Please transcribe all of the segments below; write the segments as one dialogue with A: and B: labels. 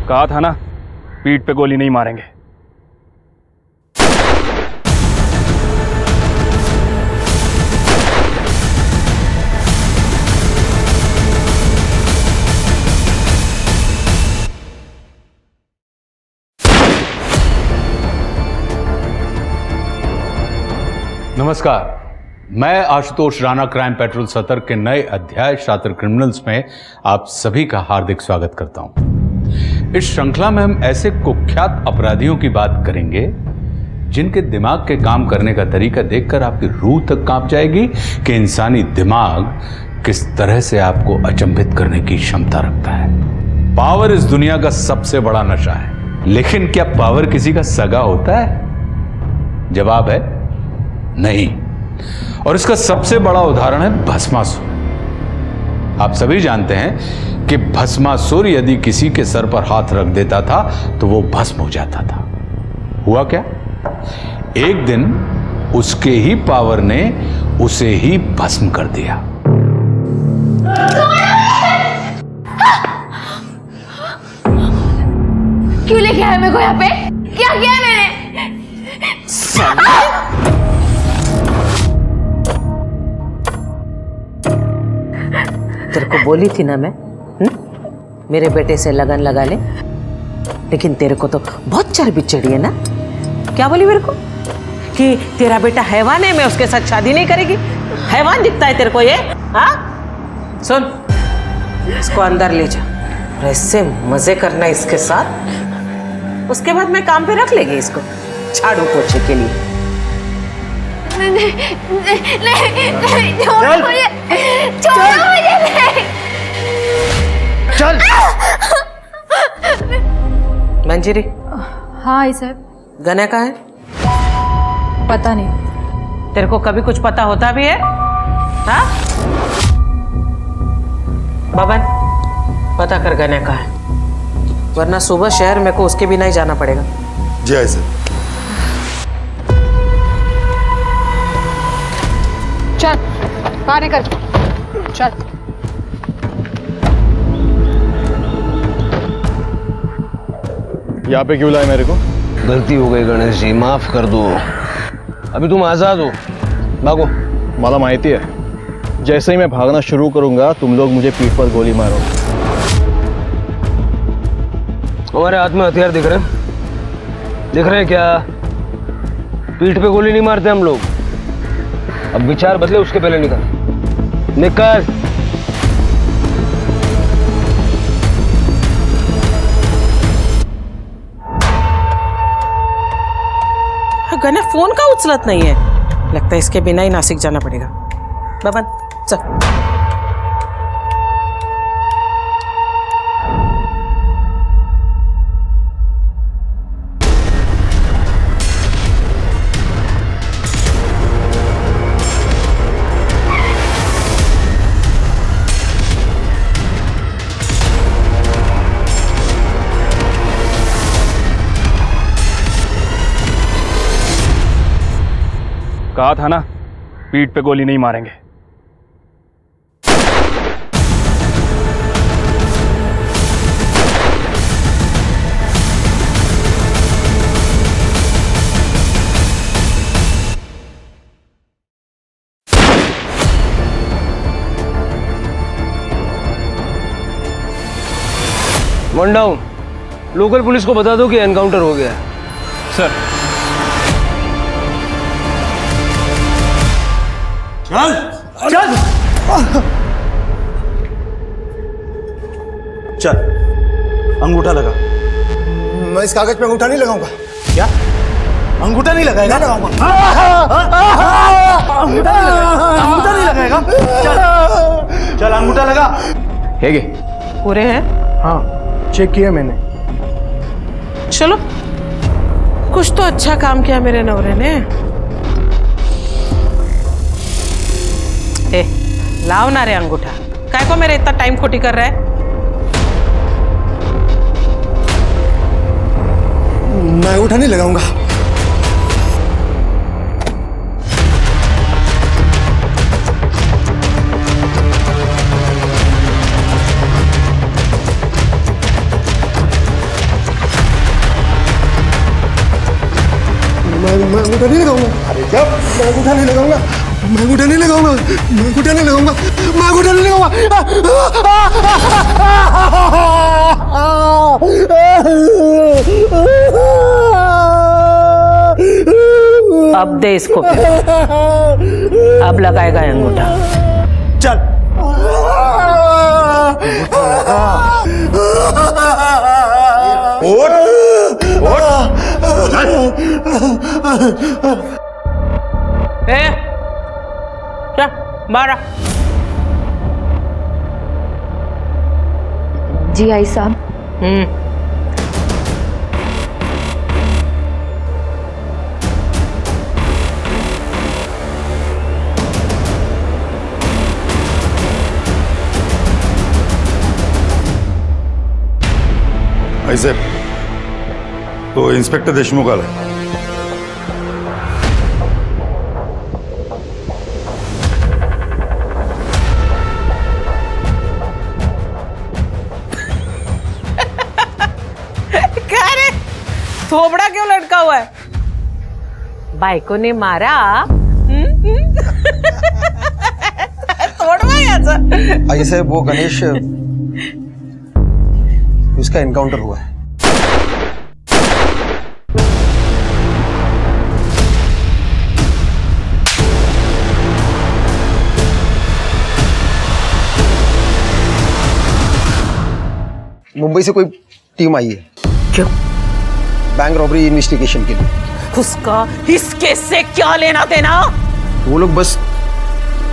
A: कहा था ना, पीठ पे गोली नहीं मारेंगे।
B: नमस्कार, मैं आशुतोष राणा क्राइम पेट्रोल सतर्क के नए अध्याय शातिर क्रिमिनल्स में आप सभी का हार्दिक स्वागत करता हूं। इस श्रृंखला में हम ऐसे कुख्यात अपराधियों की बात करेंगे जिनके दिमाग के काम करने का तरीका देखकर आपकी रूह तक कांप जाएगी कि इंसानी दिमाग किस तरह से आपको अचंभित करने की क्षमता रखता है। पावर इस दुनिया का सबसे बड़ा नशा है, लेकिन क्या पावर किसी का सगा होता है? जवाब है नहीं। और इसका सबसे बड़ा उदाहरण है भस्मासुर। आप सभी जानते हैं कि भस्मासुर यदि किसी के सर पर हाथ रख देता था तो वो भस्म हो जाता था। हुआ क्या? एक दिन उसके ही पावर ने उसे ही भस्म कर दिया।
C: क्यों लेके आया मेरे को यहाँ पे? क्या किया है मैंने?
D: तेरे को बोली थी ना मैं, मेरे बेटे से लगन लगा ले, लेकिन तेरे को तो बहुत चर्बी चढ़ी है ना। क्या बोली मेरे को कि तेरा बेटा हैवान है, मैं उसके साथ शादी नहीं करेगी। हैवान दिखता है तेरे को ये? हाँ, सुन, इसको अंदर ले जा, ऐसे मजे करना इसके साथ। उसके बाद मैं काम पे रख लेगी इसको झाड़ू पोछे के लिए।
C: नहीं, छोड़ो मुझे, छोड़ो मुझे, नहीं।
D: चल मंजीरी।
C: हाँ आई साहब।
D: गना कहाँ है?
C: पता नहीं।
D: तेरे को कभी कुछ पता होता भी है? हाँ बबन, पता कर गना कहाँ है, वरना सुबह शहर मेरे को उसके बिना ही जाना पड़ेगा।
E: जी आई सर।
C: चल बाहर निकल, चल।
A: यहाँ पे क्यों लाए मेरे को?
F: गलती हो गई गणेश जी, माफ कर दो। अभी तुम आजाद हो, भागो।
A: मला माहिती है, जैसे ही मैं भागना शुरू करूंगा तुम लोग मुझे पीठ पर गोली मारो।
F: हमारे हाथ में हथियार दिख रहे हैं? दिख रहे हैं क्या? पीठ पे गोली नहीं मारते हम लोग। अब विचार बदले, उसके पहले निकल निकल।
D: गने फोन का उचलत नहीं है, लगता है इसके बिना ही नासिक जाना पड़ेगा। बबन चल।
A: कहा था ना, पीठ पे गोली नहीं मारेंगे।
F: One down. लोकल पुलिस को बता दो कि एनकाउंटर हो गया है।
A: सर।
E: चल चल चल, अंगूठा लगा।
G: मैं इस कागज पे अंगूठा नहीं लगाऊंगा।
E: क्या? अंगूठा नहीं लगाएगा?
G: नहीं लगाऊंगा।
E: अंगूठा नहीं लगाएगा? चल चल, अंगूठा लगा।
A: है गे?
D: पूरे हैं?
G: हाँ चेक किया मैंने।
D: चलो, कुछ तो अच्छा काम किया मेरे नवरे ने। ए, लाओ ना रे अंगूठा, काय को मेरे इतना टाइम खोटी कर रहा है?
G: मैं अंगूठा नहीं लगाऊंगा। मैं अंगूठा नहीं लगाऊंगा। अरे जब मैं अंगूठा नहीं लगाऊंगा, मैं अंगूठा नहीं लगाऊंगा, मैं अंगूठा नहीं लगाऊंगा, मैं अंगूठा नहीं लगाऊंगा।
D: अब दे इसको, अब लगाएगा ये अंगूठा।
E: चल
D: ए, चल बाहर आ।
C: जी आई साहब।
H: आई साहेब, तो इन्स्पेक्टर देशमुख आला.
D: क्या रे, थोबड़ा क्यों लटका हुआ है? बायको ने मारा? तोड़वा याचं.
G: आई साहब, वो गणेश, उसका एनकाउंटर हुआ है. मुंबई से कोई टीम आई है.
D: क्यों?
G: बैंक रॉबरी इन्वेस्टिगेशन के लिए.
D: उसका इस केस से क्या लेना देना?
G: वो लोग बस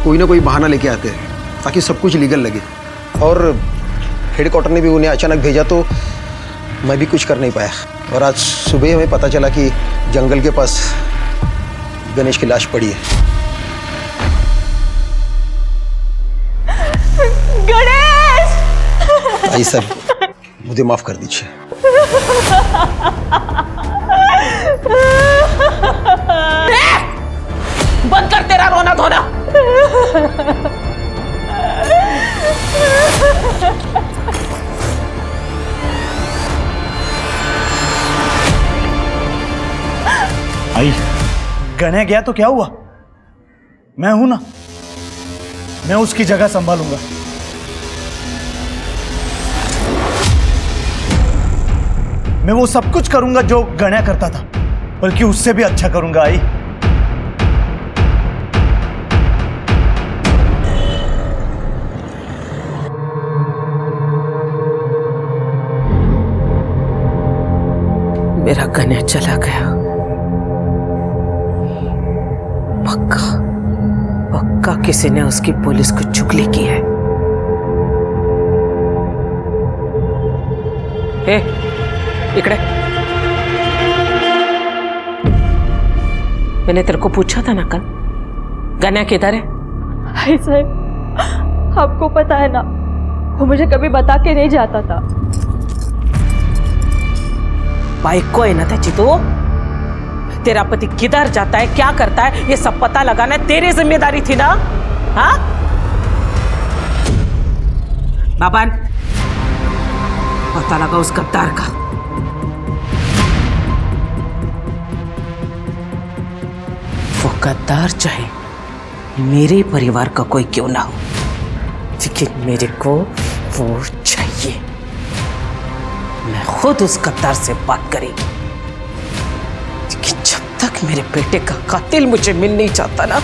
G: कोई ना कोई बहाना लेके आते हैं ताकि सब कुछ लीगल लगे. और हेडक्वार्टर ने भी उन्हें अचानक भेजा तो मैं भी कुछ कर नहीं पाया. और आज सुबह हमें पता चला कि जंगल के पास गणेश की लाश पड़ी है.
C: गणेश!
G: आई साहब, मुझे माफ कर दीजिए.
D: बंद कर तेरा रोना धोना.
E: आई, गणे गया तो क्या हुआ? मैं हूं ना, मैं उसकी जगह संभालूंगा. मैं वो सब कुछ करूंगा जो गण्या करता था, बल्कि उससे भी अच्छा करूंगा. आई,
D: मेरा गण्या चला गया. पक्का पक्का किसी ने उसकी पुलिस को चुगली की है. ए, इकड़े. मैंने तेरे को पूछा था ना कल, गण्या किधर है?
C: आई साहब, आपको पता है ना, वो मुझे कभी बता के नहीं जाता था.
D: बाइक को है ना त्याची तो. तेरा पति किधर जाता है, क्या करता है, ये सब पता लगाना तेरी जिम्मेदारी थी ना. हाँ बाबान, पता लगा उस गद्दार का. वो गद्दार चाहे मेरे परिवार का कोई क्यों ना हो, लेकिन मेरे को वो चाहिए. मैं खुद उस गद्दार से बात करेगी, लेकिन जब तक मेरे बेटे का कातिल मुझे मिल नहीं चाहता ना,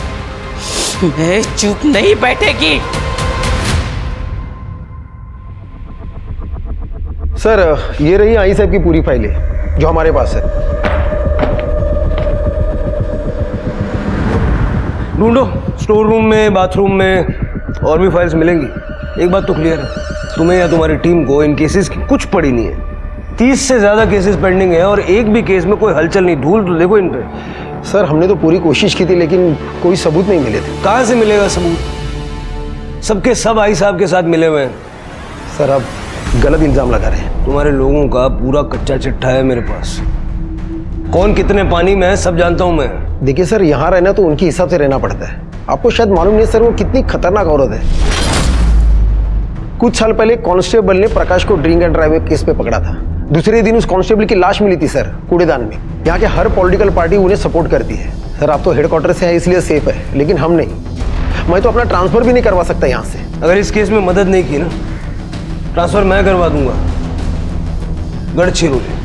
D: मैं चुप नहीं बैठेगी.
G: सर, ये रही आई साहब की पूरी फाइलें जो हमारे पास है.
F: ढूंढो, स्टोर रूम में, बाथरूम में और भी फाइल्स मिलेंगी. एक बात तो क्लियर है, तुम्हें या तुम्हारी टीम को इन केसेस की कुछ पड़ी नहीं है. 30 से ज्यादा केसेस पेंडिंग है और एक भी केस में कोई हलचल नहीं. धूल तो देखो इन पे.
G: सर, हमने तो पूरी कोशिश की थी लेकिन कोई सबूत नहीं मिले थे.
F: कहां से मिलेगा सबूत? सबके सब आई साहब के साथ मिले हुए हैं.
G: सर, आप गलत इल्जाम लगा रहे हैं.
F: तुम्हारे लोगों का पूरा कच्चा चिट्ठा है मेरे पास. कौन कितने पानी में है सब जानता हूं मैं.
G: देखिए सर, यहाँ रहना तो उनके हिसाब से रहना पड़ता है. आपको शायद मालूम नहीं सर, वो कितनी खतरनाक औरत है. कुछ साल पहले कांस्टेबल ने प्रकाश को ड्रिंक एंड ड्राइव केस पे पकड़ा था. दूसरे दिन उस कांस्टेबल की लाश मिली थी सर, कूड़ेदान में। यहाँ के हर पॉलिटिकल पार्टी उन्हें सपोर्ट करती है सर। आप तो हेडक्वार्टर से हैं इसलिए सेफ है, लेकिन हम नहीं। मैं तो अपना ट्रांसफर भी नहीं करवा सकता यहाँ से।
F: अगर इस केस में मदद नहीं की ना, ट्रांसफर मैं करवा दूंगा गढ़चिरोली।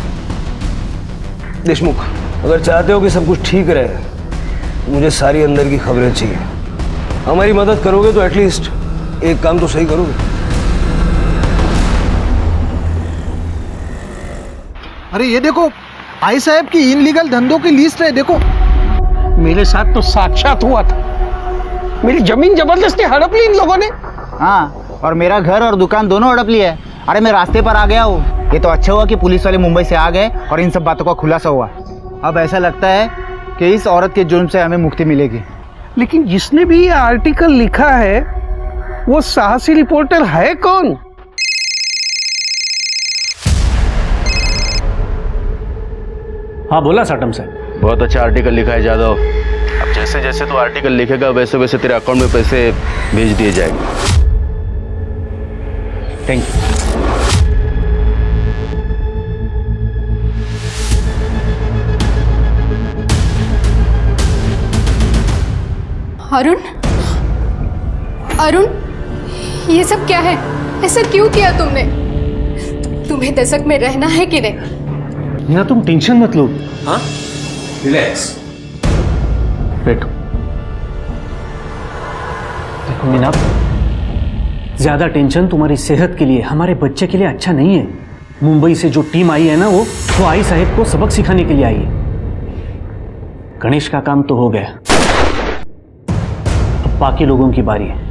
F: देशमुख, अगर चाहते हो कि सब कुछ ठीक रहे, तो मुझे सारी अंदर की खबरें चाहिए। हमारी मदद करोगे तो एटलीस्ट एक काम तो सही करोगे।
I: अरे ये देखो, आई साहब की इनलीगल धंधों की लिस्ट है, देखो।
J: मेरे साथ तो साक्षात हुआ था। मेरी जमीन जबरदस्ती हड़प ली इन लोगों ने।
K: हाँ, और मेरा घर और दुकान दोनों हड़प लिया है। अरे मैं रास्ते पर आ गया हूँ। ये तो अच्छा हुआ कि पुलिस वाले मुंबई से आ गए और इन सब बातों का खुलासा हुआ। अब ऐसा लगता है कि इस औरत के जुर्म से हमें मुक्ति मिलेगी।
J: लेकिन जिसने भी ये आर्टिकल लिखा है वो साहसी रिपोर्टर है कौन?
L: हाँ बोला साटम साहब।
A: बहुत अच्छा आर्टिकल लिखा है जादव। अब जैसे जैसे तो आर्टिकल लिखेगा वैसे वैसे तेरे अकाउंट में पैसे भेज दिए जाएंगे।
L: Thank you.
M: अरुण, अरुण, ये सब क्या है? ऐसा क्यों किया तुमने? तुम्हें दशक में रहना है कि नहीं?
L: मीना तुम टेंशन मत लो।
F: हाँ, रिलैक्स,
L: बैठो। देखो मीना, ज्यादा टेंशन तुम्हारी सेहत के लिए, हमारे बच्चे के लिए अच्छा नहीं है। मुंबई से जो टीम आई है ना, वो आई साहेब को सबक सिखाने के लिए आई है। गणेश का काम तो हो गया, अब बाकी लोगों की बारी है।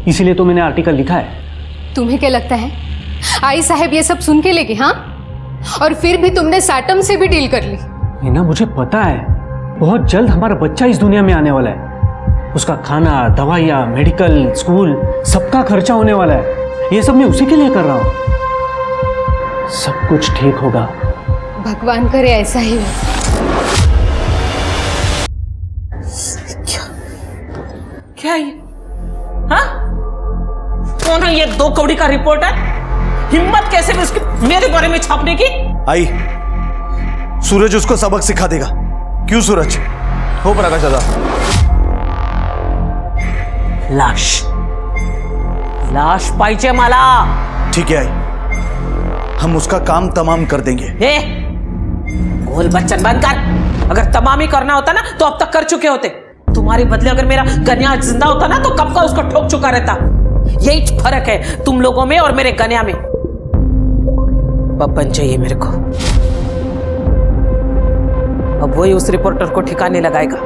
L: इसीलिए तो मैंने आर्टिकल लिखा है।
M: तुम्हें क्या लगता है आई साहब ये सब सुन के लेगी? हाँ, और फिर भी तुमने साटम से भी डील कर ली।
L: मीना मुझे पता है, बहुत जल्द हमारा बच्चा इस दुनिया में आने वाला है। उसका खाना, दवाइयाँ, मेडिकल, स्कूल, सबका खर्चा होने वाला है। ये सब मैं उसी के लिए कर रहा हूँ। सब कुछ ठीक होगा।
M: भगवान करे ऐसा ही हो।
D: क्या है ये? हाँ? कौन है ये 2 कौड़ी का रिपोर्टर? हिम्मत कैसे भी उसकी मेरे बारे में छापने की?
E: आई, सूरज उसको सबक सिखा देगा। क्यों सूरज? हो प्रकाश दादा।
D: लाश, लाश पाहिजे मला।
E: ठीक है आई, हम उसका काम तमाम कर देंगे।
D: ए, गोल बच्चन बंद कर। अगर तमाम ही करना होता ना तो अब तक कर चुके होते। तुम्हारे बदले अगर मेरा गन्या जिंदा होता ना तो कब का उसको ठोक चुका रहता। यही फर्क है तुम लोगों में और मेरे गन्या में। बब्बन चाहिए मेरे को। अब वही उस रिपोर्टर को ठिकाने लगाएगा।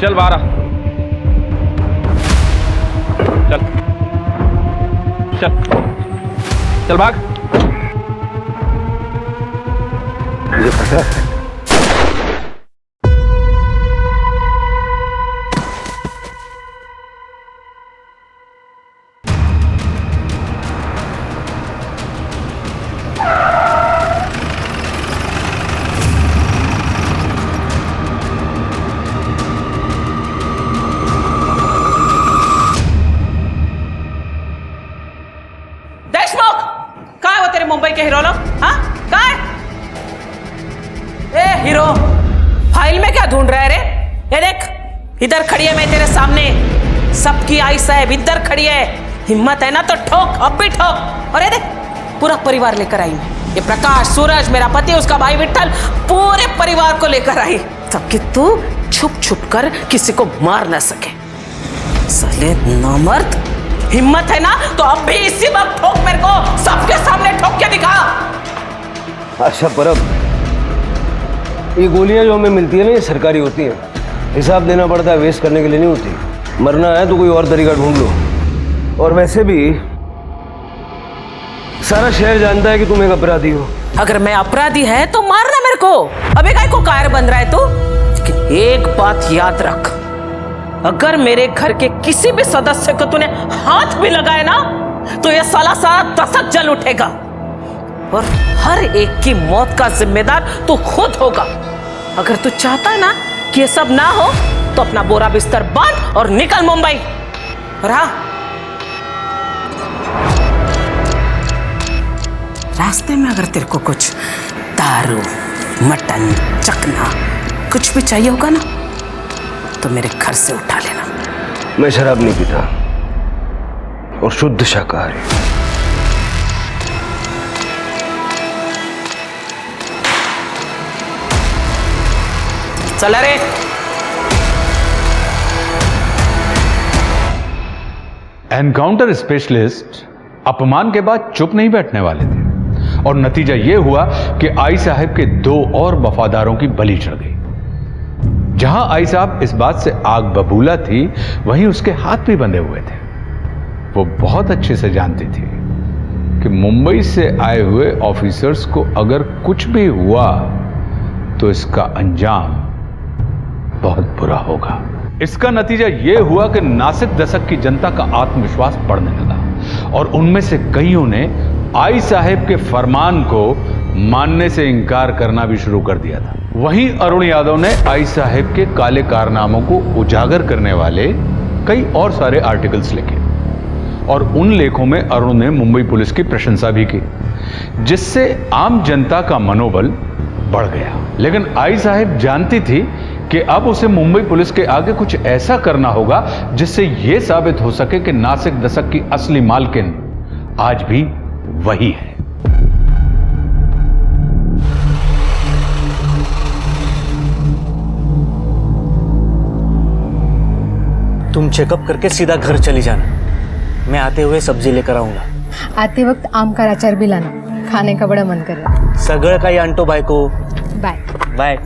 L: चल बारह, चल चल चल भाग।
F: मुझे पता है।
D: मुंबई के हीरो लोग, हाँ कहाँ है? ए हीरो, फाइल में क्या ढूंढ रहा है रे? ये देख, इधर खड़ी है मैं तेरे सामने। सबकी आई साहब इधर खड़ी है। हिम्मत है ना तो ठोक, अब भी ठोक। और ये देख, पूरा परिवार लेकर आई मैं। ये प्रकाश, सूरज, मेरा पति, उसका भाई विट्ठल, पूरे परिवार को लेकर आई ताकि तू छुप छुप कर किसी को मार ना सके। साले नामर्द, हिम्मत है ना तो अब भी इसी वक्त ठोक मेरे को, सबके सामने ठोक के दिखा।
F: अच्छा परब, ये गोलियां जो हमें मिलती है ना, ये सरकारी होती हैं। हिसाब देना पड़ता है, वेस्ट करने के लिए नहीं होती। मरना है तो कोई और तरीका ढूंढ लो। और वैसे भी सारा शहर जानता है कि तुम एक अपराधी हो।
D: अगर मैं अपराधी है तो मारना मेरे को। अबे काय को कायर बन रहा है तू? एक बात याद रख, अगर मेरे घर के किसी भी सदस्य को तूने हाथ भी लगाया ना तो यह साला सारा दशक जल उठेगा और हर एक की मौत का जिम्मेदार तू खुद होगा। अगर तू चाहता है ना कि ये सब ना हो तो अपना बोरा बिस्तर बांध और निकल मुंबई। और हाँ, रास्ते में अगर तेरे को कुछ दारू, मटन, चखना कुछ भी चाहिए होगा ना तो मेरे घर से उठा लेना।
F: मैं शराब नहीं पीता और शुद्ध शाकाहारी।
D: चल रे।
B: एनकाउंटर स्पेशलिस्ट अपमान के बाद चुप नहीं बैठने वाले थे और नतीजा यह हुआ कि आई साहब के 2 और वफादारों की बलि चढ़ गई। जहां आई साहब इस बात से आग बबूला थी, वहीं उसके हाथ भी बंधे हुए थे। वो बहुत अच्छे से जानती थी कि मुंबई से आए हुए ऑफिसर्स को अगर कुछ भी हुआ तो इसका अंजाम बहुत बुरा होगा। इसका नतीजा यह हुआ कि नासिक दशक की जनता का आत्मविश्वास बढ़ने लगा और उनमें से कईयों ने आई साहब के फरमान को मानने से इनकार करना भी शुरू कर दिया था। वहीं अरुण यादव ने आई साहब के काले कारनामों को उजागर करने वाले कई और सारे आर्टिकल्स लिखे और उन लेखों में अरुण ने मुंबई पुलिस की प्रशंसा भी की, जिससे आम जनता का मनोबल बढ़ गया। लेकिन आई साहब जानती थी कि अब उसे मुंबई पुलिस के आगे कुछ ऐसा करना होगा जिससे यह साबित हो सके कि नासिक दशक की असली मालकिन आज भी वही है।
L: तुम चेकअप करके सीधा घर चली जाना, मैं आते हुए सब्जी लेकर आऊंगा।
M: आते वक्त आम का अचार भी लाना, खाने का बड़ा मन कर रहा है।
L: सगळं काही आणतो बायको।
M: Bye
L: bye.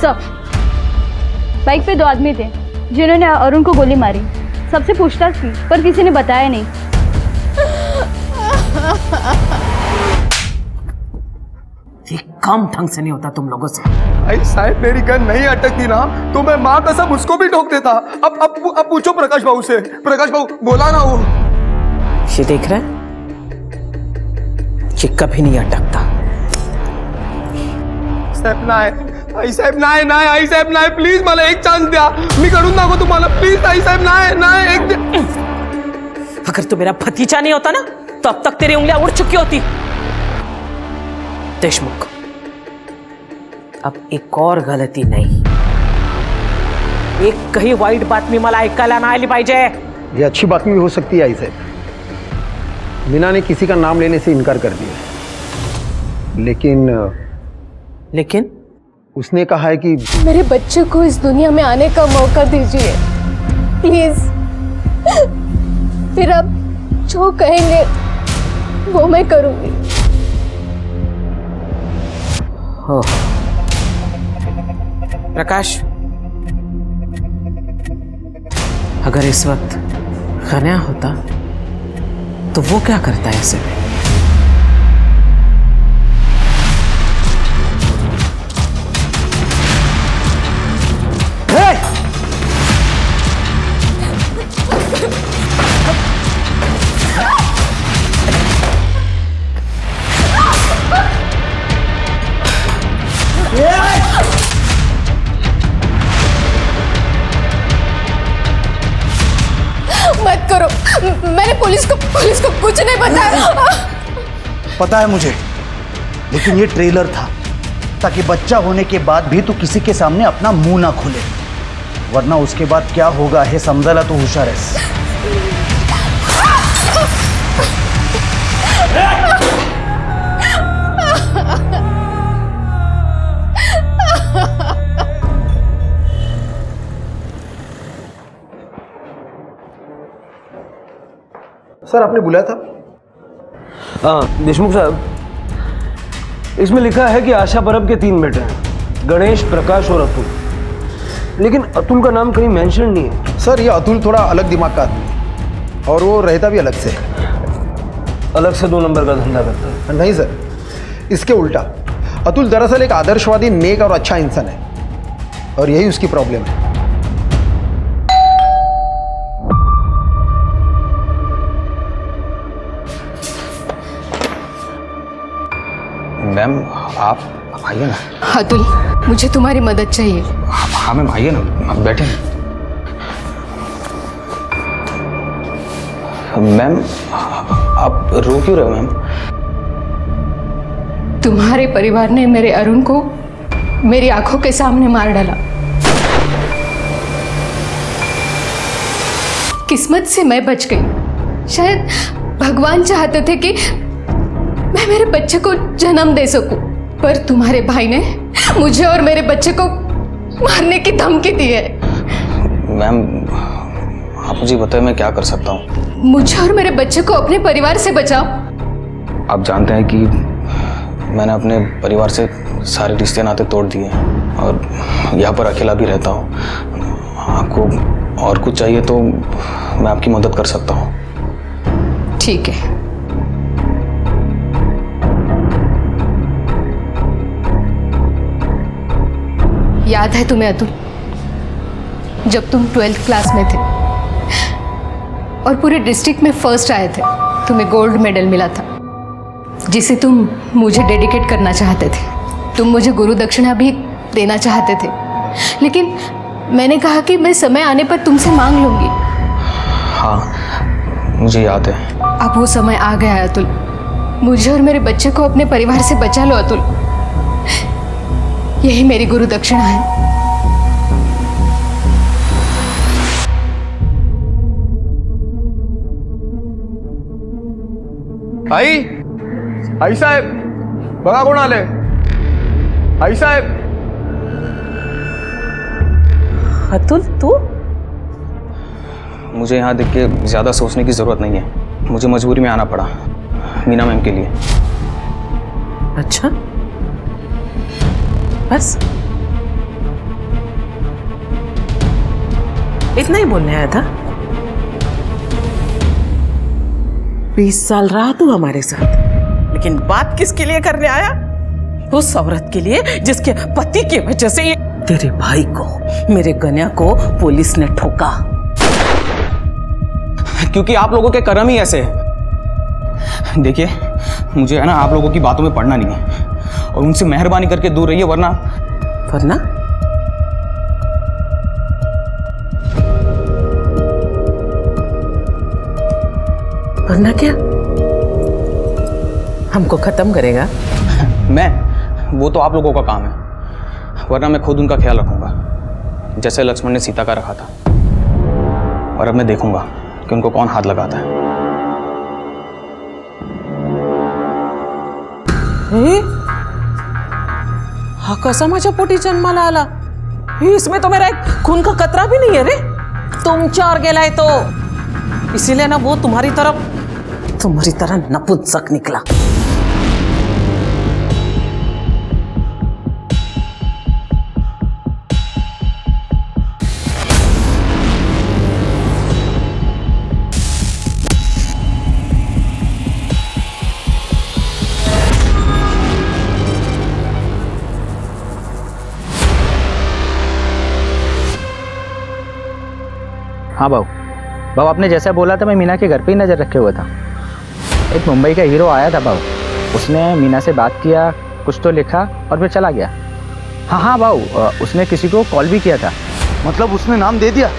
C: सर, बाइक पे 2 आदमी थे जिन्होंने अरुण को गोली मारी। सबसे पूछताछ की पर किसी ने बताया नहीं।
D: ये काम ढंग से नहीं होता तुम लोगों से।
F: आई साहब मेरी गन नहीं अटकती ना तो मैं माँ कसम उसको भी ठोक देता। अब पूछो प्रकाश बाबू से। प्रकाश बाबू बोला ना वो।
D: ये देख रहा है, ये कभी नहीं अटकता।
F: साहेब नाही, आई साहेब नाही नाही, आई साहेब नाही, प्लीज मला एक चान्स द्या, मी करून दाखवतो तुम्हाला, प्लीज आई साहेब नाही नाही एक।
D: अगर तू मेरा भतीजा नहीं होता ना तो अब तक तेरी उंगलियां उड़ चुकी होती। देशमुख, अब एक और गलती नहीं, एक कही वाईट बातमी मला ऐकायला नाही आली पाहिजे।
G: ये अच्छी बातमी हो सकती है आई साहब। मीना ने किसी का नाम लेने से इनकार कर दिया, लेकिन उसने कहा है कि
M: मेरे बच्चे को इस दुनिया में आने का मौका दीजिए प्लीज। फिर आप जो कहेंगे वो मैं करूंगी।
D: हो प्रकाश, अगर इस वक्त खन्या होता तो वो क्या करता है ऐसे में?
M: मत करो, मैंने पुलिस को कुछ नहीं बताया।
E: पता है मुझे, लेकिन ये ट्रेलर था ताकि बच्चा होने के बाद भी तू किसी के सामने अपना मुंह ना खोले, वरना उसके बाद क्या होगा है समझाला तो होशियार है।
G: सर आपने बुलाया था?
F: हाँ देशमुख साहब, इसमें लिखा है कि आशा परब के 3 बेटे हैं, गणेश, प्रकाश और अतुल, लेकिन अतुल का नाम कहीं मेंशन नहीं है।
G: सर ये अतुल थोड़ा अलग दिमाग का आदमी है। और वो रहता भी अलग से।
F: अलग से 2 नंबर का धंधा करता है?
G: नहीं सर, इसके उल्टा। अतुल दरअसल एक आदर्शवादी, नेक और अच्छा इंसान है, और यही उसकी प्रॉब्लम है।
F: मैम आप आइए ना।
M: अतुल, मुझे तुम्हारी मदद चाहिए।
F: हाँ मैम आइए ना, आप बैठे। मैम आप रो क्यों रहे हो मैम?
M: तुम्हारे परिवार ने मेरे अरुण को मेरी आंखों के सामने मार डाला। किस्मत से मैं बच गई। शायद भगवान चाहते थे कि मैं मेरे बच्चे को जन्म दे सकूं, पर तुम्हारे भाई ने मुझे और मेरे बच्चे को मारने की धमकी दी है।
F: मैम आप मुझे बताएं मैं क्या कर सकता हूँ?
M: मुझे और मेरे बच्चे को अपने परिवार से बचाओ।
F: आप जानते हैं कि मैंने अपने परिवार से सारे रिश्ते नाते तोड़ दिए हैं और यहाँ पर अकेला भी रहता हूँ। आपको और कुछ चाहिए तो मैं आपकी मदद कर सकता हूँ।
M: ठीक है। याद है तुम्हें अतुल, जब तुम 12th क्लास में थे और पूरे डिस्ट्रिक्ट में फर्स्ट आए थे, तुम्हें गोल्ड मेडल मिला था जिसे तुम मुझे डेडिकेट करना चाहते थे। तुम मुझे गुरु दक्षिणा भी देना चाहते थे, लेकिन मैंने कहा कि मैं समय आने पर तुमसे मांग लूंगी।
F: हाँ मुझे याद है।
M: अब वो समय आ गया है अतुल। मुझे और मेरे बच्चे को अपने परिवार से बचा लो अतुल। यही मेरी गुरु दक्षिणा है।
F: आई साहेब बघा कोण आले? आई साहेब।
D: अतुल तू?
F: मुझे यहाँ देख के ज्यादा सोचने की जरूरत नहीं है। मुझे मजबूरी में आना पड़ा मीना मैम के लिए।
D: अच्छा बस इतना ही बोलने आया था? 20 साल रहा तू हमारे साथ, लेकिन बात किसके लिए करने आया? उस औरत के लिए जिसके पति की वजह से ये तेरे भाई को, मेरे गन्या को पुलिस ने ठोका।
F: क्योंकि आप लोगों के कर्म ही ऐसे हैं। देखिए मुझे है ना आप लोगों की बातों में पड़ना नहीं है और उनसे मेहरबानी करके दूर रहिए, वरना
D: वरना क्या हमको खत्म करेगा?
F: वो तो आप लोगों का काम है, वरना मैं खुद उनका ख्याल रखूंगा जैसे लक्ष्मण ने सीता का रखा था। और अब मैं देखूंगा कि उनको कौन हाथ लगाता है।
D: हा कसा माझ्या पोटी जन्माला आला? इसमें तो मेरा एक खून का कतरा भी नहीं है रे। तुम चार गेलाय तो इसीलिए ना वो तुम्हारी तरह नपुंसक निकला।
K: हाँ बाबू, आपने जैसा बोला था मैं मीना के घर पे ही नज़र रखे हुआ था। एक मुंबई का हीरो आया था बाबू, उसने मीना से बात किया, कुछ तो लिखा और फिर चला गया। हाँ बाबू, उसने किसी को कॉल भी किया था।
E: मतलब उसने नाम दे दिया?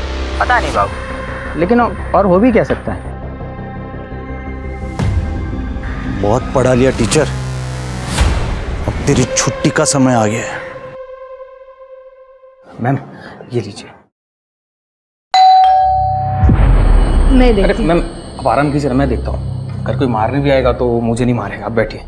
K: पता नहीं बाबू, लेकिन और हो भी क्या सकता है।
E: बहुत पढ़ा लिया टीचर, अब तेरी छुट्टी का समय आ गया है।
F: मैम ये लीजिए।
C: मैं देखती।
F: मैम आप आराम कीजिए, मैं देखता हूँ। अगर कोई मारने भी आएगा तो मुझे नहीं मारेगा। आप बैठिए।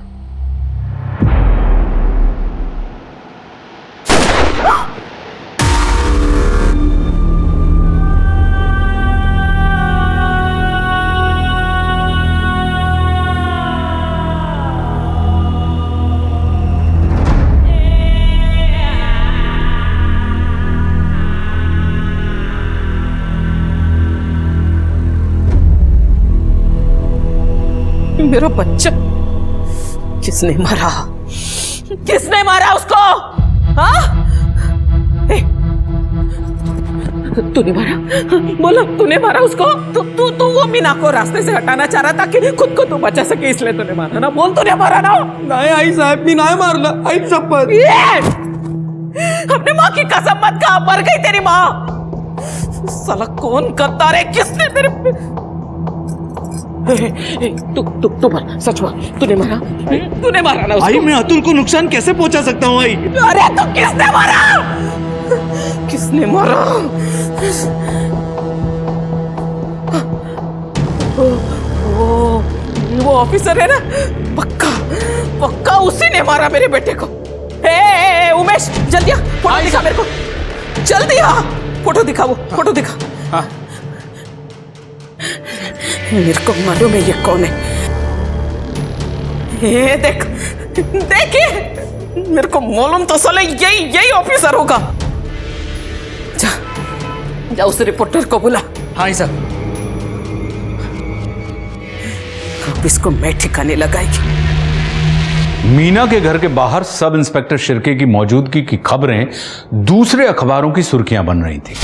D: मेरा बच्चा किसने मारा? किसने मारा उसको? हाँ? तूने मारा? बोलो, तूने मारा उसको? तू वो मीना को रास्ते से हटाना चाह रहा था कि खुद को तू बचा सके, इसलिए तूने मारा ना? बोल, तूने मारा ना?
F: नहीं आई साहब, मी नहीं मारला, आई शपथ।
D: अपनी माँ की कसम मत खा, मर गई तेरी माँ। साला कौन करता रे? किसने तेरे तू बोल, सच बोल, तूने मारा? तूने मारा ना उसको?
F: आई, मैं अतुल को नुकसान कैसे पहुंचा सकता हूँ आई?
D: अरे तो किसने मारा? किसने मारा? वो ऑफिसर है ना, पक्का उसी ने मारा मेरे बेटे को। ए उमेश, जल्दी आ, फोटो दिखा मेरे को, जल्दी आ, फोटो दिखा, वो फोटो दिखा। हाँ। मेरे को मालूम है ये कौन है। ये देखिए, मेरे को मालूम तो साले यही ऑफिसर होगा। जा उस रिपोर्टर को बुला।
F: हाँ सर।
D: अब इसको मैं ठिकाने लगाएगी।
B: मीना के घर के बाहर सब इंस्पेक्टर शिर्के की मौजूदगी की खबरें दूसरे अखबारों की सुर्खियां बन रही थी।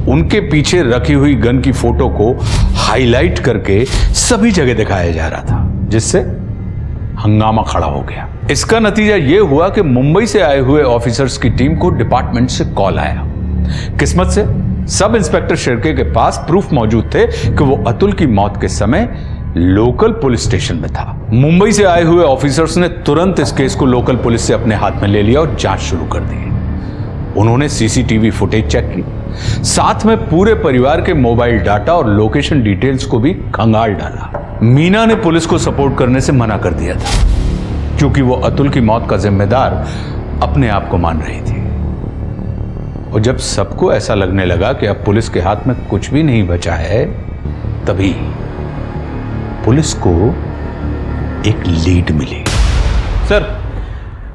B: उनके पीछे रखी हुई गन की फोटो को हाईलाइट करके सभी जगह दिखाया जा रहा था, जिससे हंगामा खड़ा हो गया। इसका नतीजा यह हुआ कि मुंबई से आए हुए ऑफिसर्स की टीम को डिपार्टमेंट से कॉल आया। किस्मत से सब इंस्पेक्टर शिर्के के पास प्रूफ मौजूद थे कि वो अतुल की मौत के समय लोकल पुलिस स्टेशन में था। मुंबई से आए हुए ऑफिसर्स ने तुरंत इस केस को लोकल पुलिस से अपने हाथ में ले लिया और जांच शुरू कर दी। उन्होंने सीसीटीवी फुटेज चेक की, साथ में पूरे परिवार के मोबाइल डाटा और लोकेशन डिटेल्स को भी खंगाल डाला। मीना ने पुलिस को सपोर्ट करने से मना कर दिया था, क्योंकि वो अतुल की मौत का जिम्मेदार अपने आप को मान रही थी। और जब सबको ऐसा लगने लगा कि अब पुलिस के हाथ में कुछ भी नहीं बचा है, तभी पुलिस को एक लीड मिली।
L: सर,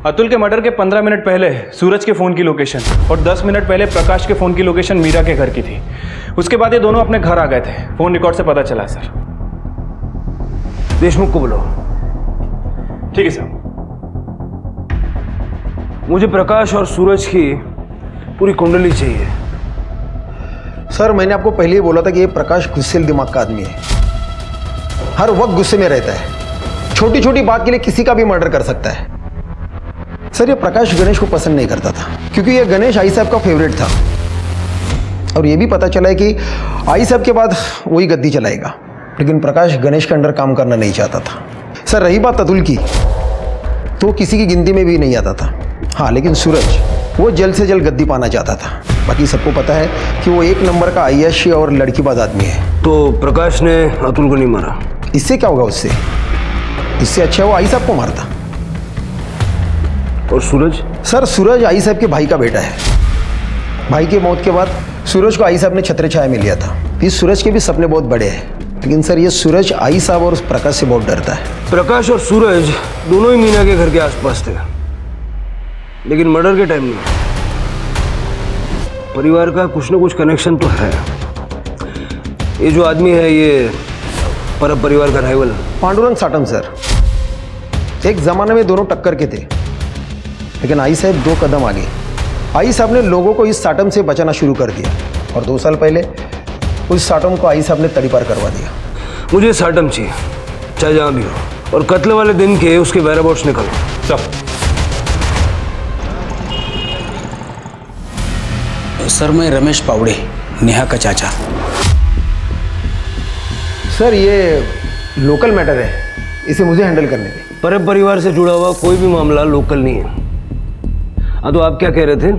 L: अतुल के मर्डर के 15 मिनट पहले सूरज के फोन की लोकेशन और 10 मिनट पहले प्रकाश के फोन की लोकेशन मीरा के घर की थी। उसके बाद ये दोनों अपने घर आ गए थे। फोन रिकॉर्ड से पता चला सर।
F: देशमुख को बुलाओ।
L: ठीक है सर।
F: मुझे प्रकाश और सूरज की पूरी कुंडली चाहिए।
G: सर, मैंने आपको पहले ही बोला था कि ये प्रकाश गुस्सेल दिमाग का आदमी है, हर वक्त गुस्से में रहता है, छोटी छोटी बात के लिए किसी का भी मर्डर कर सकता है। सर, ये प्रकाश गणेश को पसंद नहीं करता था, क्योंकि ये गणेश आई साहब का फेवरेट था, और ये भी पता चला है कि आई साहब के बाद वही गद्दी चलाएगा। लेकिन प्रकाश गणेश के अंडर काम करना नहीं चाहता था। सर, रही बात अतुल की, तो किसी की गिनती में भी नहीं आता था। हाँ, लेकिन सूरज वो जल्द से जल्द गद्दी पाना चाहता था। बाकी सबको पता है कि वो एक नंबर का आईएएस और लड़कीबाज आदमी है।
F: तो प्रकाश ने अतुल को नहीं मारा?
G: इससे क्या होगा उससे? इससे अच्छा वो आई साहब को मारता।
F: और सूरज?
G: सर, सूरज आई साहब के भाई का बेटा है। भाई की मौत के बाद सूरज को आई साहब ने छत्र छाया में लिया था। इस सूरज के भी सपने बहुत बड़े हैं, लेकिन सर ये सूरज आई साहब और उस प्रकाश से बहुत डरता है।
F: प्रकाश और सूरज दोनों ही मीना के घर के आसपास थे, लेकिन मर्डर के टाइम में परिवार का कुछ ना कुछ कनेक्शन तो है। ये जो आदमी है, ये परब परिवार का राइवल
G: पांडुरंग साटम। सर, एक जमाने में दोनों टक्कर के थे, लेकिन आई साहब 2 कदम आगे। आई साहब ने लोगों को इस साटम से बचाना शुरू कर दिया, और 2 साल पहले उस साटम को आई साहब ने तड़ीपार करवा दिया।
F: मुझे साटम चाहिए, चाहे जहाँ भी हो, और कत्ल वाले दिन के उसके बैराबॉट्स निकालो सब।
N: सर, मैं रमेश पावड़े, नेहा का चाचा।
G: सर, ये लोकल मैटर है, इसे मुझे हैंडल करने दें।
F: परब परिवार से जुड़ा हुआ कोई भी मामला लोकल नहीं है। हाँ, तो आप क्या कह रहे थे?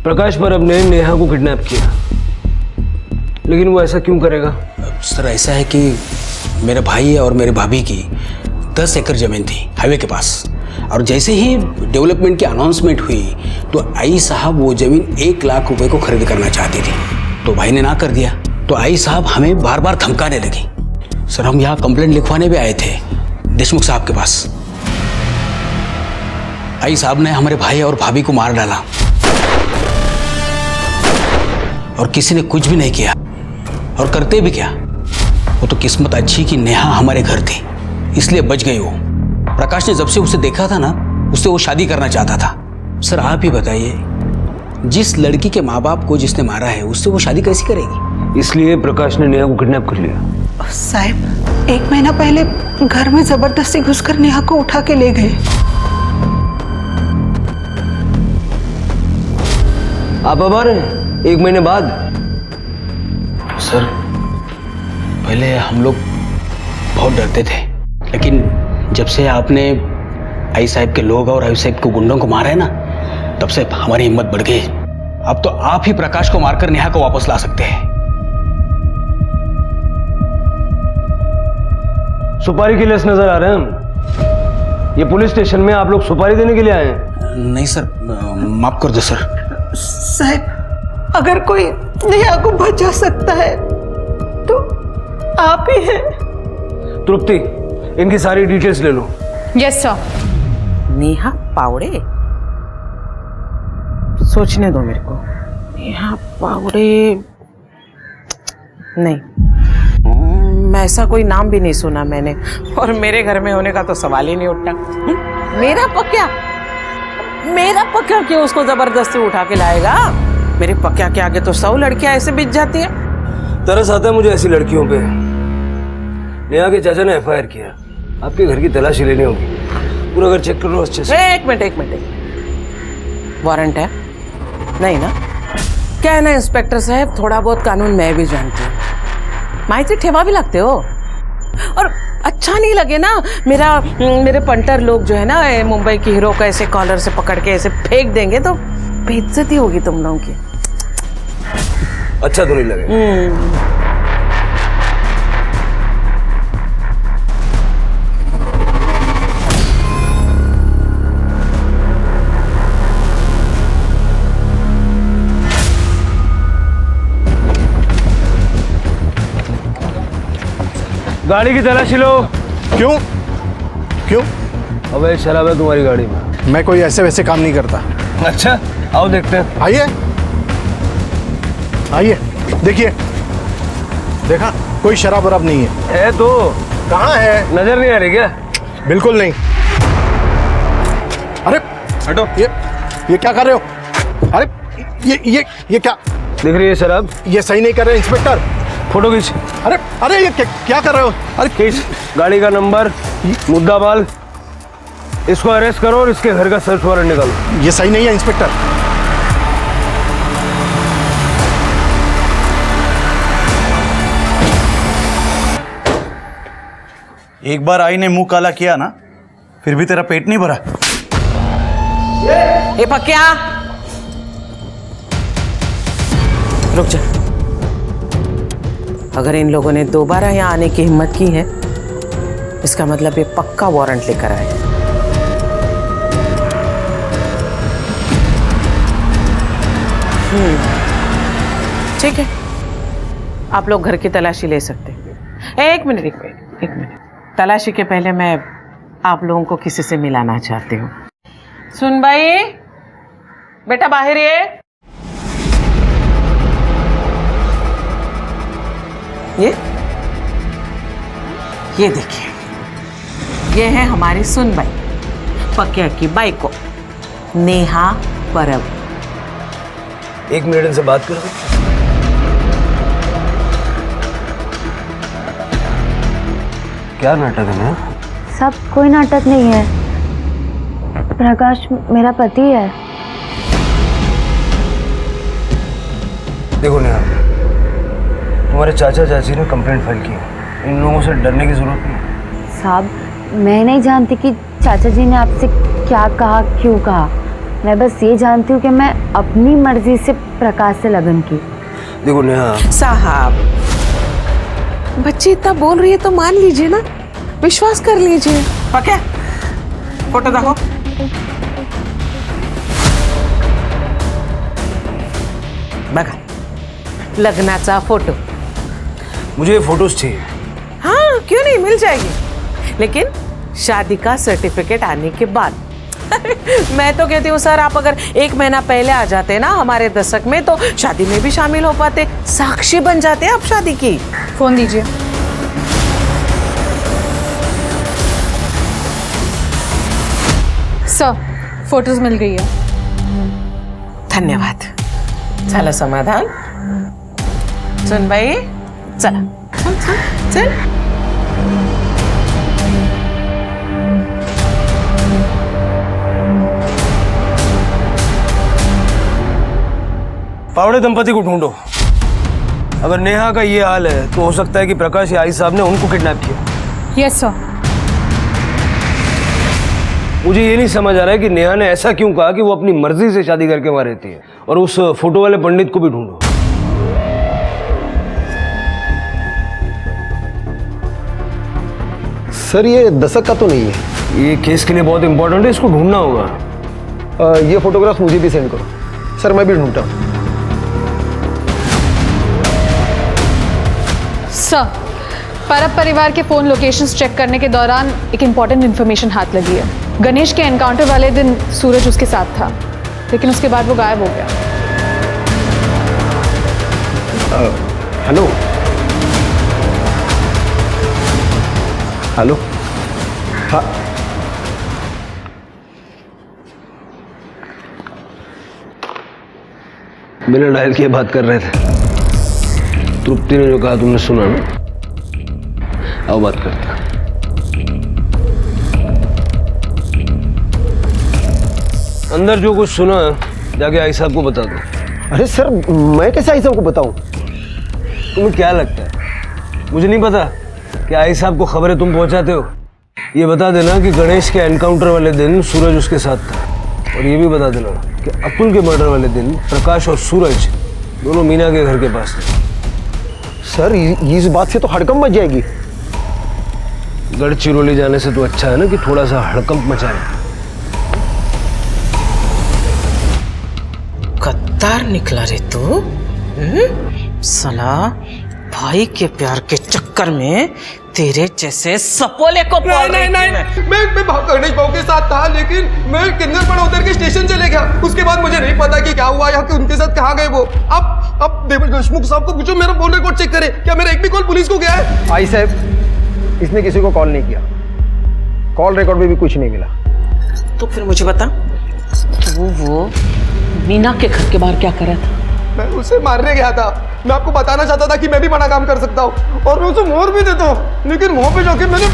F: प्रकाश परब ने नेहा को किडनैप किया, लेकिन वो ऐसा क्यों करेगा?
N: सर, ऐसा है कि मेरे भाई और मेरे भाभी की 10 एकड़ जमीन थी हाईवे के पास, और जैसे ही डेवलपमेंट की अनाउंसमेंट हुई तो आई साहब वो जमीन 1 लाख रुपए को खरीद करना चाहती थी। तो भाई ने ना कर दिया, तो आई साहब हमें बार बार धमकाने लगी। सर, हम यहाँ कंप्लेंट लिखवाने भी आए थे देशमुख साहब के पास। आई साहब ने हमारे भाई और भाभी को मार डाला, और किसी ने कुछ भी नहीं किया, और करते भी क्या। वो तो किस्मत अच्छी कि नेहा हमारे घर थी, इसलिए बच गई वो। प्रकाश ने जब से उसे देखा था ना, उससे वो शादी करना चाहता था। सर आप ही बताइए, जिस लड़की के माँ बाप को जिसने मारा है उससे वो शादी कैसे करेगी?
F: इसलिए प्रकाश ने नेहा को किडनैप कर लिया।
J: साहब 1 महीना पहले घर में जबरदस्ती घुसकर नेहा को उठा के ले गए।
F: आप अब आ रहे हैं 1 महीने बाद?
N: सर पहले हम लोग बहुत डरते थे, लेकिन जब से आपने आई साहब के लोग और आई साहब के गुंडों को मारा है ना, तब से हमारी हिम्मत बढ़ गई। अब तो आप ही प्रकाश को मारकर नेहा को वापस ला सकते हैं।
F: सुपारी के लेस नजर आ रहे हैं हम। ये पुलिस स्टेशन में आप लोग सुपारी देने के लिए आए हैं?
N: नहीं सर, माफ कर दो सर।
J: साहब अगर कोई नेहा को बचा सकता है तो आप ही हैं।
F: तृप्ति, इनकी सारी डिटेल्स ले लो।
M: Yes sir.
D: नेहा पावड़े, सोचने दो मेरे को। नेहा पावड़े नहीं, मैं ऐसा कोई नाम भी नहीं सुना मैंने, और मेरे घर में होने का तो सवाल ही नहीं उठता। मेरा पक्या क्यों उसको जबरदस्ती उठा के लाएगा? मेरे पक्या के आगे तो 100 लड़कियां ऐसे बिछ जाती हैं।
F: तरस आता है मुझे ऐसी लड़कियों पे। नेहा के चाचा ने FIR किया, आपके घर की तलाशी लेनी होगी। पूरा घर चेक कर लो अच्छे से।
D: एक मिनट, वारंट है? नहीं ना? क्या है ना इंस्पेक्टर साहब, थोड़ा बहुत कानून मैं भी जानती हूँ। माहिती ठेवा भी लगते हो, और अच्छा नहीं लगे ना मेरे पंटर लोग जो है ना मुंबई की हीरो को ऐसे कॉलर से पकड़ के ऐसे फेंक देंगे तो बेइज्जती होगी तुम लोगों की।
F: अच्छा तो नहीं लगे। गाड़ी की तलाशी लो।
I: क्यों?
F: अबे शराब है तुम्हारी गाड़ी में।
I: मैं कोई ऐसे वैसे काम नहीं करता।
F: अच्छा आओ देखते हैं।
I: आइए देखिए, देखा कोई शराब वराब नहीं है।
F: तो
I: कहाँ है?
F: नजर नहीं आ रही क्या?
I: बिल्कुल नहीं। अरे हटो, ये क्या कर रहे हो? अरे ये क्या
F: दिख रही है शराब?
I: ये सही नहीं कर रहे इंस्पेक्टर।
F: फोटो खींच।
I: अरे ये क्या कर रहे हो? अरे
F: खींच गाड़ी का नंबर, मुद्दा माल, इसको अरेस्ट करो और इसके घर का सर्च वारंट निकालो।
I: ये सही नहीं है इंस्पेक्टर। एक बार आई ने मुंह काला किया ना, फिर भी तेरा पेट नहीं भरा।
D: ए पक्या, रुक जा। अगर इन लोगों ने दोबारा यहाँ आने की हिम्मत की है, इसका मतलब ये पक्का वारंट लेकर आए। ठीक है, आप लोग घर की तलाशी ले सकते हैं। एक मिनट। तलाशी के पहले मैं आप लोगों को किसी से मिलाना चाहती हूँ। सुन भाई, बेटा बाहर ये देखिए, ये है हमारी सुनबाई, पक्या की बाई को, नेहा परब।
F: 1 मिनट इनसे बात कर सकते? क्या नाटक है ना?
C: सब कोई नाटक नहीं है। प्रकाश मेरा पति है।
F: देखो नेहा, तुम्हारे चाचा चाची ने कंप्लेंट फाइल की है। इन लोगों से डरने की जरूरत नहीं।
C: साहब मैं नहीं जानती कि चाचा जी ने आपसे क्या कहा, क्यों कहा। मैं बस ये जानती हूँ कि मैं अपनी मर्जी से प्रकाश से लगन की।
F: देखो नेहा
D: साहब, बच्ची इतना बोल रही है तो मान लीजिए ना, विश्वास कर लीजिए। पक्या, फोटो देखो। बघा, लग्नाचा फोटो।
F: मुझे ये फोटोज चाहिए।
D: हाँ क्यों नहीं, मिल जाएगी, लेकिन शादी का सर्टिफिकेट आने के बाद। मैं तो कहती हूँ सर, आप अगर 1 महीना पहले आ जाते ना हमारे दशक में, तो शादी में भी शामिल हो पाते, साक्षी बन जाते आप शादी की।
M: फोन दीजिए। सर फोटोज मिल गई है।
D: धन्यवाद। झालं समाधान? सुन बाई, चला चल।
F: पावड़े दंपति को ढूंढो। अगर नेहा का ये हाल है तो हो सकता है कि प्रकाश या आई साहब ने उनको किडनैप किया।
M: Yes sir.
F: मुझे ये नहीं समझ आ रहा है कि नेहा ने ऐसा क्यों कहा कि वो अपनी मर्जी से शादी करके वहां रहती है। और उस फोटो वाले पंडित को भी ढूंढो।
G: सर ये दशक का तो नहीं है।
F: ये केस के लिए बहुत इंपॉर्टेंट है, इसको ढूंढना होगा।
G: ये फोटोग्राफ मुझे भी सेंड करो सर, मैं भी ढूंढता हूँ।
M: सर, परब परिवार के फोन लोकेशंस चेक करने के दौरान एक इंपॉर्टेंट इन्फॉर्मेशन हाथ लगी है। गणेश के एनकाउंटर वाले दिन सूरज उसके साथ था, लेकिन उसके बाद वो गायब हो गया।
G: Hello hello. हाँ
F: बिना डायल किए बात कर रहे थे। तृप्ति ने जो कहा तुमने सुना ना? अब बात करते हैं। अंदर जो कुछ सुना जाके आई साहब को बता दो।
G: अरे सर मैं कैसे आई साहब को बताऊं?
F: तुम्हें क्या लगता है मुझे नहीं पता कि आई साहब को खबरें तुम पहुंचाते हो? ये बता देना कि गणेश के एनकाउंटर वाले दिन सूरज उसके साथ था। और ये भी बता देना कि अतुल के मर्डर वाले दिन प्रकाश और सूरज दोनों मीना के घर के पास थे।
G: सर इस बात से तो हड़कंप मच जाएगी।
F: गढ़चिरौली जाने से तो अच्छा है ना कि थोड़ा सा हड़कंप मचाए।
D: गद्दार निकला रे तू। साला भाई के प्यार के चक्कर में तेरे जैसे सपोले को पाल रही थी मैं।
O: मैं गणेश भाऊ के साथ था, लेकिन मैं किन्नरपड़ उतर के स्टेशन चले गया। उसके बाद मुझे नहीं पता कि क्या हुआ या कि उनके साथ कहाँ गए वो। अब देशमुख साहब को पूछो, मेरा फोन रिकॉर्ड चेक करे, क्या मेरा एक भी कॉल पुलिस को गया है?
G: आई साहब इसने किसी को कॉल नहीं किया, कॉल रिकॉर्ड में भी कुछ नहीं मिला।
D: तो फिर मुझे बता, तू वो मीना के घर के बाहर क्या कर रहा था?
O: मैं उसे मारने गया था। मैं आपको बताना चाहता था कि मैं भी बड़ा काम कर सकता हूँ और मैं उसे मोहर भी देता हूँ, लेकिन वहां पे जाके मैंने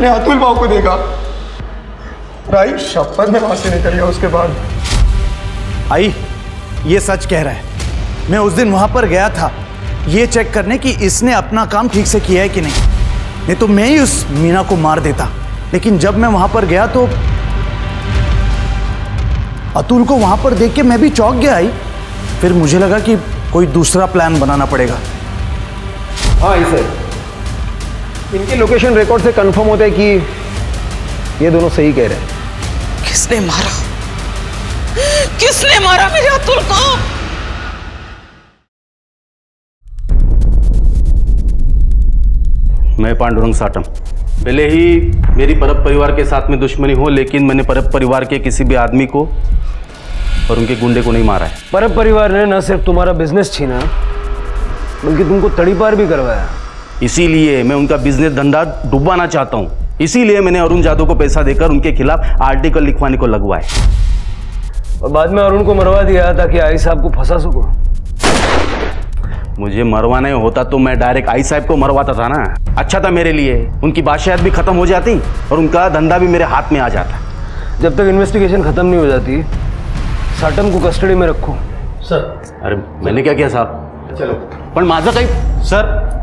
O: अतुल भाव को देखा। राई शपथ में वहां से निकल गया उसके बाद।
E: आई ये सच कह रहा है। मैं उस दिन वहां पर गया था ये चेक करने कि इसने अपना काम ठीक से किया है कि नहीं तो मैं ही उस मीना को मार देता। लेकिन जब मैं वहां पर गया तो अतुल को वहां पर देख के मैं भी चौंक गया। आई फिर मुझे लगा कि कोई दूसरा प्लान बनाना पड़ेगा।
G: हाँ सर, इनके लोकेशन रिकॉर्ड से कंफर्म होता है कि ये दोनों सही कह रहे हैं।
D: किसने मारा? किसने मारा मेरे अतुल को?
A: मैं पांडुरंग साटम। भले ही मेरी परब परिवार के साथ में दुश्मनी हो, लेकिन मैंने परब परिवार के किसी भी आदमी को और उनके गुंडे को नहीं मारा है।
F: परब परिवार ने न सिर्फ तुम्हारा बिजनेस छीना, बल्कि तुमको तड़ीपार भी करवाया।
A: इसीलिए मैं उनका बिजनेस धंधा डुबाना चाहता हूँ। इसीलिए मैंने अरुण जादव को पैसा देकर उनके खिलाफ आर्टिकल लिखवाने को लगवाए
F: और बाद में अरुण को मरवा दिया ताकि आई साहब को फंसा सको।
A: मुझे मरवाना होता तो मैं डायरेक्ट आई साहब को मरवाता था ना। अच्छा था मेरे लिए, उनकी बादशाहत भी खत्म हो जाती और उनका धंधा भी मेरे हाथ में आ जाता।
F: जब तक इन्वेस्टिगेशन खत्म नहीं हो जाती, साटम को कस्टडी में रखो।
A: सर अरे मैंने क्या किया साहब?
F: चलो
A: पण माझं काही सर।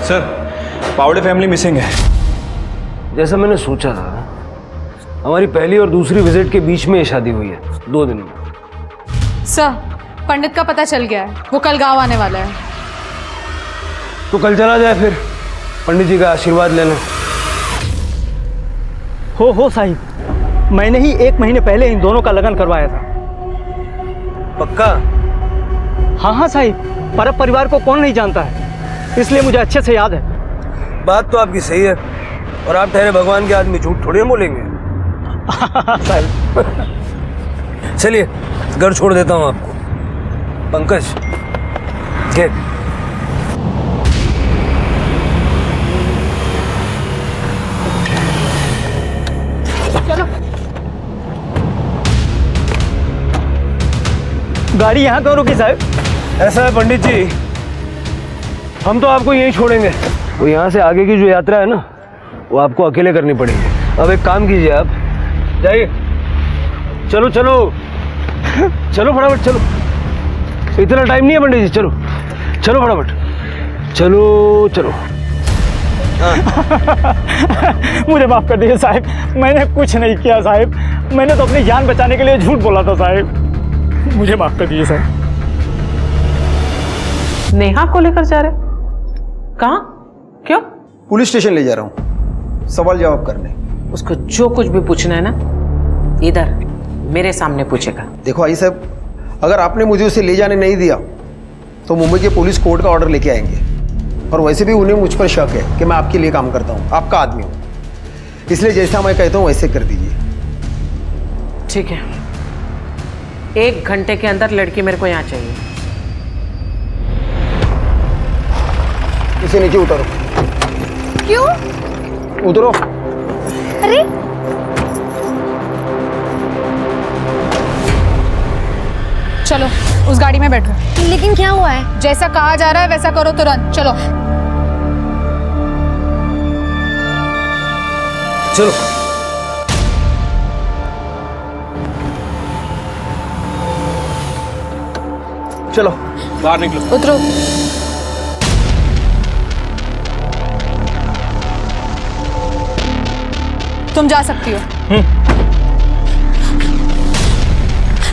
P: सर पावड़े फैमिली मिसिंग है।
F: जैसा मैंने सोचा था, हमारी पहली और दूसरी विजिट के बीच में ये शादी हुई है, 2 दिन में।
M: सर पंडित का पता चल गया है, वो कल गांव आने वाला है।
F: तो कल चला जाए फिर पंडित जी का आशीर्वाद लेने।
L: हो साहिब, मैंने ही 1 महीने पहले इन दोनों का लगन करवाया था।
F: पक्का?
L: हाँ साहिब, परब परिवार को कौन नहीं जानता है, इसलिए मुझे अच्छे से याद है।
F: बात तो आपकी सही है, और आप ठहरे भगवान के आदमी झूठ थोड़ी बोलेंगे।
L: साहिब
F: चलिए घर छोड़ देता हूँ आपको। पंकज के
K: चलो गाड़ी यहाँ क्यों रुकी साहब?
F: ऐसा है पंडित जी, हम तो आपको यहीं छोड़ेंगे। वो यहाँ से आगे की जो यात्रा है ना, वो आपको अकेले करनी पड़ेगी। अब एक काम कीजिए, आप जाइए। चलो चलो चलो फटाफट चलो, इतना टाइम नहीं है पंडित जी। चलो चलो फटाफट चलो चलो।
K: मुझे माफ कर दीजिए साहब, मैंने कुछ नहीं किया साहब, मैंने तो अपनी जान बचाने के लिए झूठ बोला था साहब, मुझे माफ कर दीजिए साहब।
D: नेहा को लेकर जा रहे? कहाँ? क्यों?
G: पुलिस स्टेशन ले जा रहा हूँ सवाल जवाब करने।
D: उसको जो कुछ भी पूछना है ना, इधर मेरे सामने पूछेगा।
G: देखो आई साहब, अगर आपने मुझे उसे ले जाने नहीं दिया तो मुंबई के पुलिस कोर्ट का ऑर्डर लेके आएंगे, और वैसे भी उन्हें मुझ पर शक है कि मैं आपके लिए काम करता हूँ, आपका आदमी हूँ, इसलिए जैसा मैं कहता हूँ वैसे कर दीजिए।
D: ठीक है, 1 घंटे के अंदर लड़की मेरे को यहाँ चाहिए।
G: इसे नीचे उतारो।
M: क्यों?
G: उतरो।
M: अरे चलो उस गाड़ी में बैठो।
C: लेकिन क्या हुआ है?
M: जैसा कहा जा रहा है वैसा करो तुरंत। चलो
F: चलो
G: चलो
P: बाहर निकलो।
M: उतरो। तुम जा सकती हो।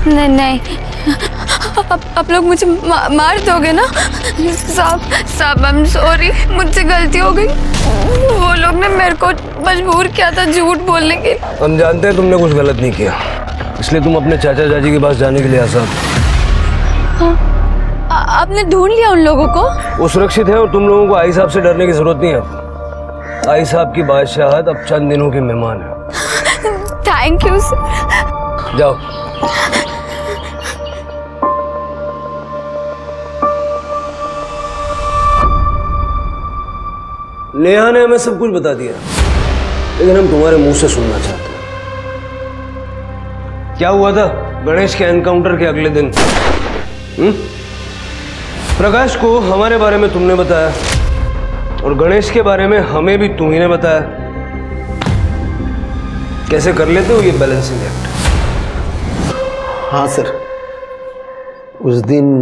C: नहीं नहीं, आप लोग मुझे मार दोगे ना? साहब आई एम सॉरी, मुझसे गलती हो गई। वो लोग ने मेरे को मजबूर किया था झूठ बोलने के।
F: हम जानते हैं तुमने कुछ गलत नहीं किया, इसलिए तुम अपने चाचा चाची के पास जाने के लिए आसाद।
C: आपने ढूंढ लिया उन लोगों को?
F: वो सुरक्षित है और तुम लोगों को आई साहब से डरने की जरूरत नहीं है। आई साहब की बादशाहत अब चंद दिनों के मेहमान है।
C: Thank you sir.
F: जाओ। नेहा ने हमें सब कुछ बता दिया, लेकिन हम तुम्हारे मुंह से सुनना चाहते हैं। क्या हुआ था गणेश के एनकाउंटर के अगले दिन? प्रकाश को हमारे बारे में तुमने बताया, और गणेश के बारे में हमें भी तुम ही ने बताया। कैसे कर लेते हो ये बैलेंसिंग एक्ट?
G: हाँ सर, उस दिन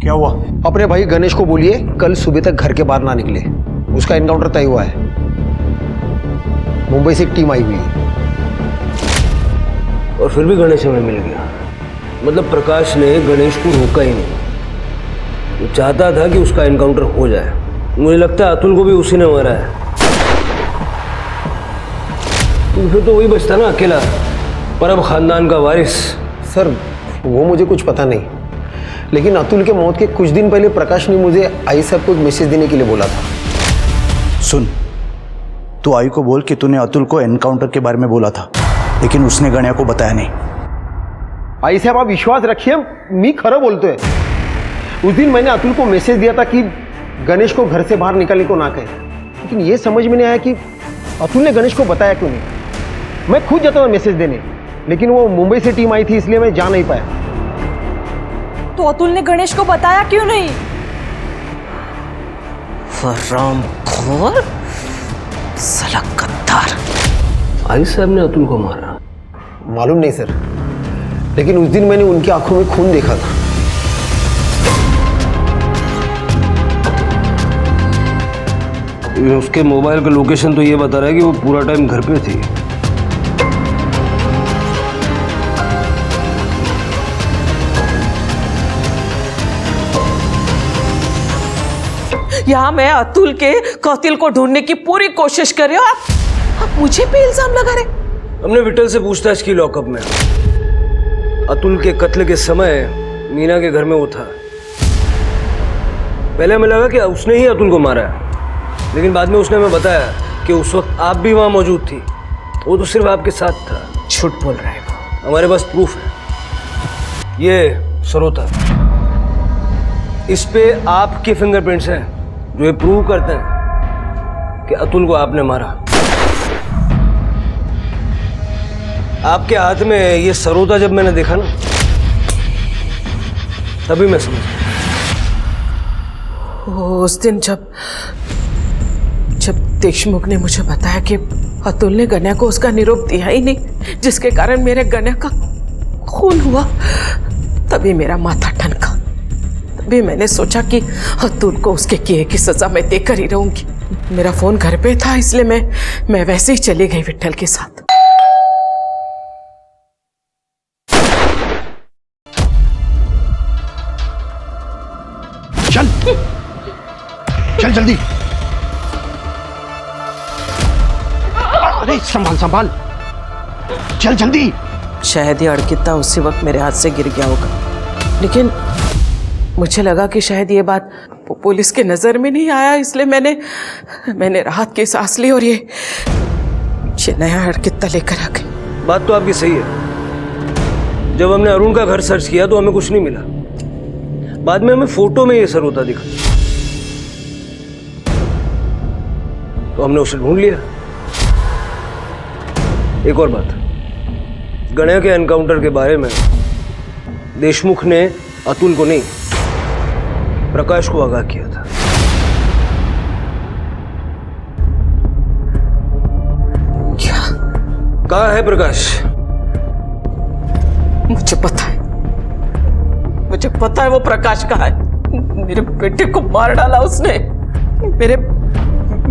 E: क्या हुआ?
G: अपने भाई गणेश को बोलिए कल सुबह तक घर के बाहर ना निकले, उसका एनकाउंटर तय हुआ है। मुंबई से एक टीम आई हुई है।
F: और फिर भी गणेश हमें मिल गया। मतलब प्रकाश ने गणेश को रोका ही नहीं, वो चाहता था कि उसका एनकाउंटर हो जाए। मुझे लगता है अतुल को भी उसी ने मारा है। तो फिर तो वही बचता ना अकेला, परब खानदान का वारिस।
G: सर वो मुझे कुछ पता नहीं, लेकिन अतुल के मौत के कुछ दिन पहले प्रकाश ने मुझे आई साहब को एक मैसेज देने के लिए बोला था।
E: सुन, तू आई को बोल कि तूने अतुल को एनकाउंटर के बारे में बोला था, लेकिन उसने गणिया को बताया नहीं।
G: आई साहब आप विश्वास रखिए, मी खरा बोलते हैं। उस दिन मैंने अतुल को मैसेज दिया था कि गणेश को घर से बाहर निकलने को ना कहे, लेकिन ये समझ में नहीं आया कि अतुल ने गणेश को बताया क्यों नहीं। मैं खुद जाता था मैसेज देने, लेकिन वो मुंबई से टीम आई थी इसलिए मैं जा नहीं पाया।
J: तो अतुल ने गणेश को बताया क्यों नहीं?
D: हरामखोर, साला गद्दार।
F: आई साहब ने अतुल को मारा?
G: मालूम नहीं सर, लेकिन उस दिन मैंने उनकी आंखों में खून देखा था।
F: उसके मोबाइल का लोकेशन तो ये बता रहा है कि वो पूरा टाइम घर पे थी।
D: यहाँ मैं अतुल के कातिल को ढूंढने की पूरी कोशिश कर रही हूँ, आप मुझे पे इल्जाम लगा रहे।
F: हमने विठल से पूछताछ की लॉकअप में। अतुल के कत्ल के समय मीना के घर में वो था। पहले हमें लगा कि उसने ही अतुल को मारा है, लेकिन बाद में उसने हमें बताया कि उस वक्त आप भी वहां मौजूद थी वो तो सिर्फ आपके साथ था।
D: झूठ बोल रहा है वो।
F: हमारे पास प्रूफ है। ये सरोता, इस पे आपके फिंगरप्रिंट्स हैं जो ये प्रूव करते हैं कि अतुल को आपने मारा। आपके हाथ में ये सरोता जब मैंने देखा ना, तभी मैं समझ गया।
D: उस दिन जब देशमुख ने मुझे बताया कि अतुल ने गन्या को उसका निरोप दिया ही नहीं, जिसके कारण मेरे गन्या का खून हुआ, तभी मेरा माथा ठनका। तभी मैंने सोचा कि अतुल को उसके किए की सजा मैं देकर ही रहूंगी। मेरा फोन घर पे था, इसलिए मैं वैसे ही चली गई विट्ठल के साथ।
E: चल चल जल्दी। अरे संभाल संभाल, चल जल्दी।
D: शायद ये अड़किता उसी वक्त मेरे हाथ से गिर गया होगा, लेकिन मुझे लगा कि शायद ये बात पुलिस के नजर में नहीं आया, इसलिए मैंने राहत की सांस ली और ये नया अड़किता लेकर आ गई।
F: बात तो आपकी सही है। जब हमने अरुण का घर सर्च किया तो हमें कुछ नहीं मिला। बाद में हमें फोटो में ये सरोता दिखा, तो हमने उसे ढूंढ लिया। एक और बात, गणेश के एनकाउंटर के बारे में देशमुख ने अतुल को नहीं, प्रकाश को आगाह किया था।
D: क्या?
F: कहाँ है प्रकाश?
D: मुझे पता है वो प्रकाश कहाँ है। मेरे बेटे को मार डाला उसने, मेरे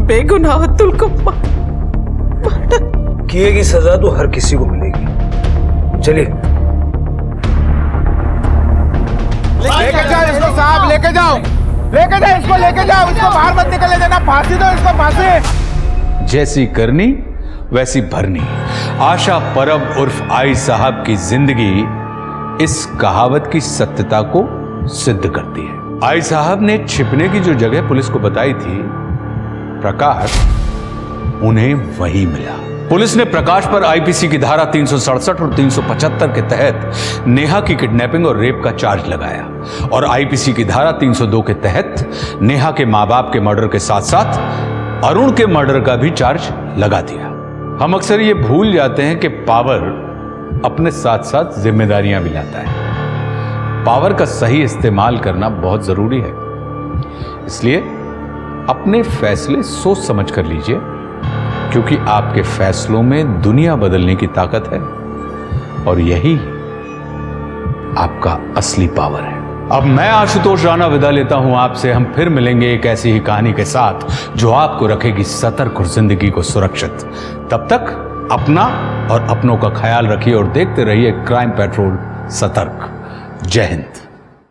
D: बेगुनाह अतुल को मार डाला।
F: किए की सजा तो हर किसी को मिलेगी। चलिए
K: लेके जाओ इसको साहब, लेके जाओ इसको बाहर मत निकलने देना, फांसी दो इसको, फांसी।
B: जैसी करनी वैसी भरनी। आशा परब उर्फ आई साहब की जिंदगी इस कहावत की सत्यता को सिद्ध करती है। आई साहब ने छिपने की जो जगह पुलिस को बताई थी, प्रकाश उन्हें वहीं मिला। पुलिस ने प्रकाश पर आईपीसी की धारा 367 और 375 के तहत नेहा की किडनैपिंग और रेप का चार्ज लगाया और आईपीसी की धारा 302 के तहत नेहा के मां बाप के मर्डर के साथ साथ अरुण के मर्डर का भी चार्ज लगा दिया। हम अक्सर ये भूल जाते हैं कि पावर अपने साथ साथ जिम्मेदारियां भी लाता है। पावर का सही इस्तेमाल करना बहुत जरूरी है, इसलिए अपने फैसले सोच समझ कर लीजिए, क्योंकि आपके फैसलों में दुनिया बदलने की ताकत है और यही आपका असली पावर है। अब मैं आशुतोष राणा विदा लेता हूं आपसे। हम फिर मिलेंगे एक ऐसी ही कहानी के साथ जो आपको रखेगी सतर्क और जिंदगी को सुरक्षित। तब तक अपना और अपनों का ख्याल रखिए और देखते रहिए क्राइम पेट्रोल सतर्क। जय हिंद।